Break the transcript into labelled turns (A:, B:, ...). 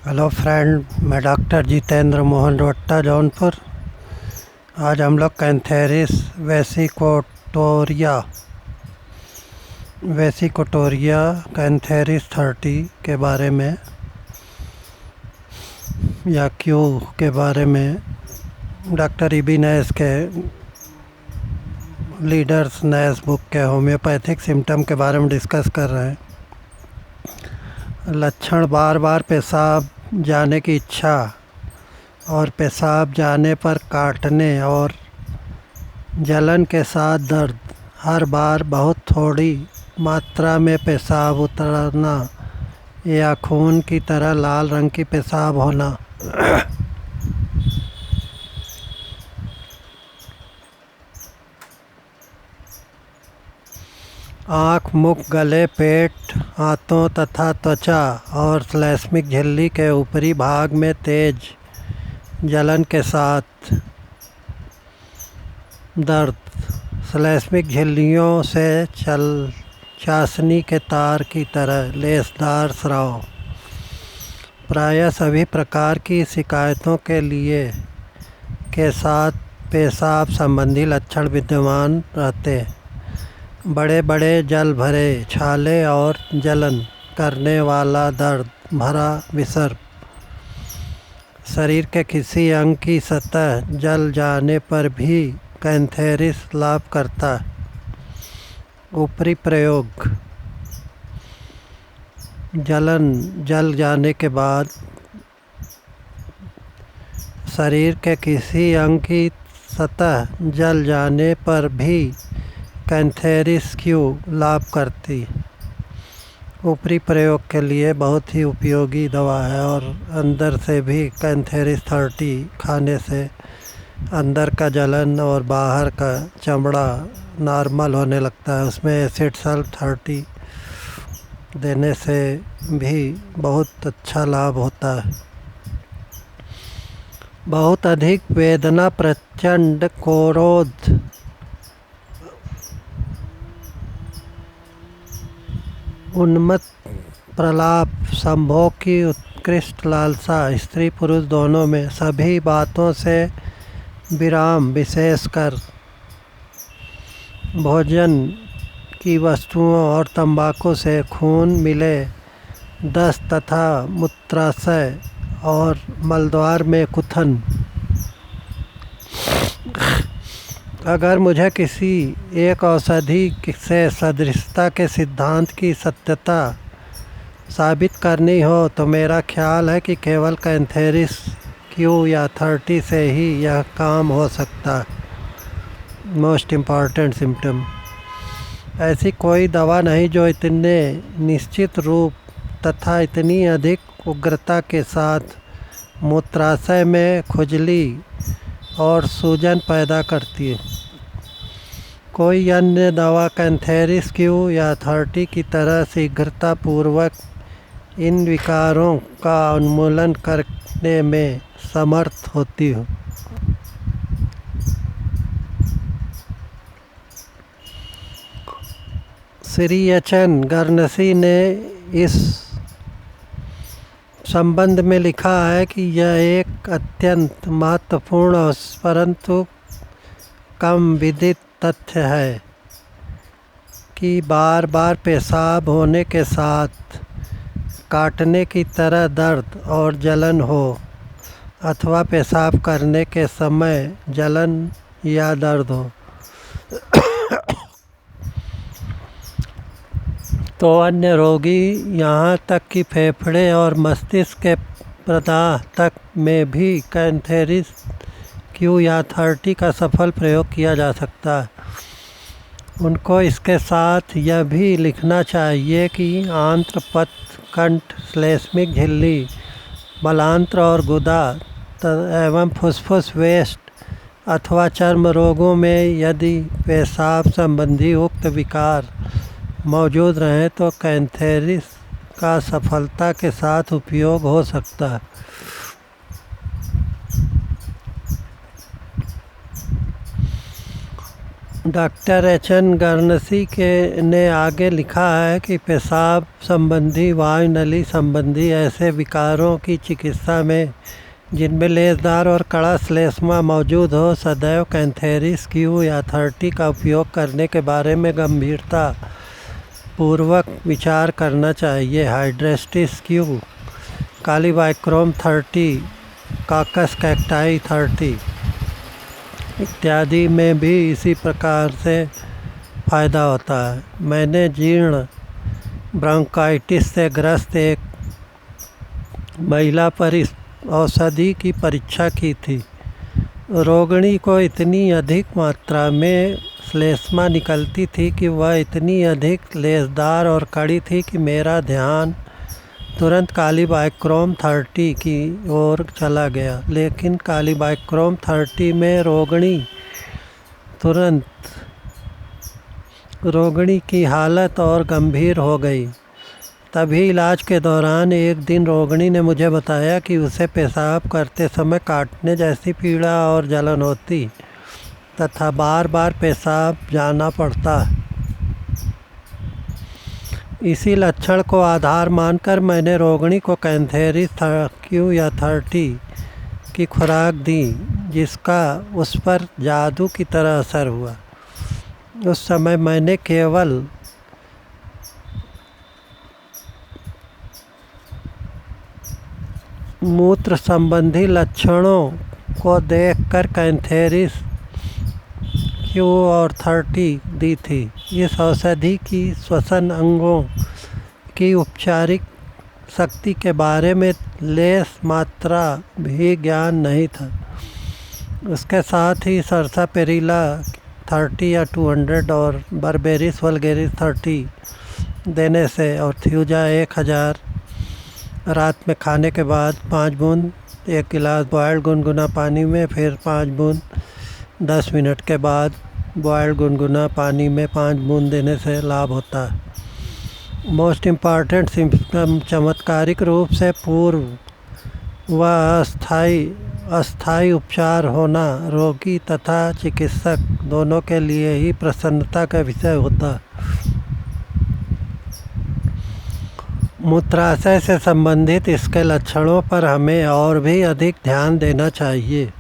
A: Hello friend, मैं doctor Jitendra Mohan रोहट्टा Jaunpur. आज हम लोग कैंथेरिस वेसिकोटोरिया कैंथेरिस 30 के बारे में या क्यू के बारे में डॉक्टर ईबी नैस के लीडर्स नैस बुक के होम्योपैथिक सिम्टम के बारे में डिस्कस कर रहे हैं। लक्षण बार बार पेशाब जाने की इच्छा और पेशाब जाने पर काटने और जलन के साथ दर्द, हर बार बहुत थोड़ी मात्रा में पेशाब उतरना या खून की तरह लाल रंग की पेशाब होना, आँख, मुख, गले, पेट, हाथों तथा त्वचा और श्लैष्मिक झिल्ली के ऊपरी भाग में तेज जलन के साथ दर्द, श्लैष्मिक झिल्लियों से चाशनी के तार की तरह लेसदार स्राव। प्रायः सभी प्रकार की शिकायतों के साथ पेशाब संबंधी लक्षण विद्यमान रहते हैं। बड़े बड़े जल भरे छाले और जलन करने वाला दर्द भरा विसर्प, शरीर के किसी अंग की सतह जल जाने पर भी कैंथेरिस लाभ करता है। ऊपरी प्रयोग: जल जाने के बाद शरीर के किसी अंग की सतह जल जाने पर भी कैंथेरिस क्यू लाभ करती। ऊपरी प्रयोग के लिए बहुत ही उपयोगी दवा है और अंदर से भी कैंथेरिस 30 खाने से अंदर का जलन और बाहर का चमड़ा नॉर्मल होने लगता है। उसमें एसिड सल्फ 30 देने से भी बहुत अच्छा लाभ होता है। बहुत अधिक वेदना, प्रचंड क्रोध, उन्मत्त प्रलाप, संभोग की उत्कृष्ट लालसा, स्त्री पुरुष दोनों में, सभी बातों से विराम, विशेषकर भोजन की वस्तुओं और तंबाकू से खून मिले, दस्त तथा मूत्राशय और मलद्वार में कुथन। अगर मुझे किसी एक औषधि से सदृशता के सिद्धांत की सत्यता साबित करनी हो तो मेरा ख्याल है कि केवल कैंथेरिस क्यू या 30 से ही यह काम हो सकता है। मोस्ट इम्पॉर्टेंट सिम्टम: ऐसी कोई दवा नहीं जो इतने निश्चित रूप तथा इतनी अधिक उग्रता के साथ मूत्राशय में खुजली और सूजन पैदा करती है। कोई अन्य दवा कैंथेरिस क्यू या 30 की तरह शीघ्रतापूर्वक इन विकारों का उन्मूलन करने में समर्थ होती हो। श्री एच.एन. गर्नसी ने इस संबंध में लिखा है कि यह एक अत्यंत महत्वपूर्ण परंतु कम विदित तथ्य है कि बार बार पेशाब होने के साथ काटने की तरह दर्द और जलन हो अथवा पेशाब करने के समय जलन या दर्द हो तो अन्य रोगी, यहाँ तक कि फेफड़े और मस्तिष्क के प्रदाह तक में भी कैंथेरिस क्यू या 30 का सफल प्रयोग किया जा सकता है। उनको इसके साथ यह भी लिखना चाहिए कि आंत्र, पत्र, कंठ, श्लैष्मिक झिल्ली, मलांत्र और गुदा एवं फुसफुस वेस्ट अथवा चर्म रोगों में यदि पेशाब संबंधी उक्त विकार मौजूद रहें तो कैंथेरिस का सफलता के साथ उपयोग हो सकता है। Doctor H.N.. गर्नसी ने आगे लिखा है कि पेशाब संबंधी, वायुनली संबंधी ऐसे विकारों की चिकित्सा में जिनमें लेसदार और कड़ा श्लेष्मा मौजूद हो, सदैव कैंथेरिस क्यू या 30 का उपयोग करने के बारे में गंभीरता पूर्वक विचार करना चाहिए। हाइड्रेस्टिस क्यू, कालीबाइक्रोम 30, काकस कैक्टाई 30 इत्यादि में भी इसी प्रकार से फ़ायदा होता है। मैंने जीर्ण ब्रोंकाइटिस से ग्रस्त एक महिला पर इस औषधि की परीक्षा की थी। रोगिणी को इतनी अधिक मात्रा में श्लेष्मा निकलती थी कि वह इतनी अधिक लेसदार और कड़ी थी कि मेरा ध्यान तुरंत कालीबाइक्रोम 30 की ओर चला गया। लेकिन कालीबाइक्रोम 30 में रोगिणी की हालत और गंभीर हो गई। तभी इलाज के दौरान एक दिन रोगिणी ने मुझे बताया कि उसे पेशाब करते समय काटने जैसी पीड़ा और जलन होती तथा बार बार पेशाब जाना पड़ता। इसी लक्षण को आधार मानकर मैंने रोगिणी को कैंथेरिस क्यू या 30 की खुराक दी, जिसका उस पर जादू की तरह असर हुआ। उस समय मैंने केवल मूत्र संबंधी लक्षणों को देखकर कैंथेरिस क्यू और 30 दी थी। इस औषधि की श्वसन अंगों की उपचारिक शक्ति के बारे में लेस मात्रा भी ज्ञान नहीं था। उसके साथ ही सरसापेरिला 30 या 200 और बर्बेरिस वल्गेरिस 30 देने से और थ्यूजा 1000 रात में खाने के बाद 5 बूंद 1 गिलास बॉयल्ड गुनगुना पानी में, फिर 5 बूंद 10 मिनट के बाद बॉयल्ड गुनगुना पानी में 5 बूंद देने से लाभ होता है। मोस्ट इम्पॉर्टेंट सिम्पटम, चमत्कारिक रूप से पूर्व व अस्थायी उपचार होना रोगी तथा चिकित्सक दोनों के लिए ही प्रसन्नता का विषय होता। मूत्राशय से संबंधित इसके लक्षणों पर हमें और भी अधिक ध्यान देना चाहिए।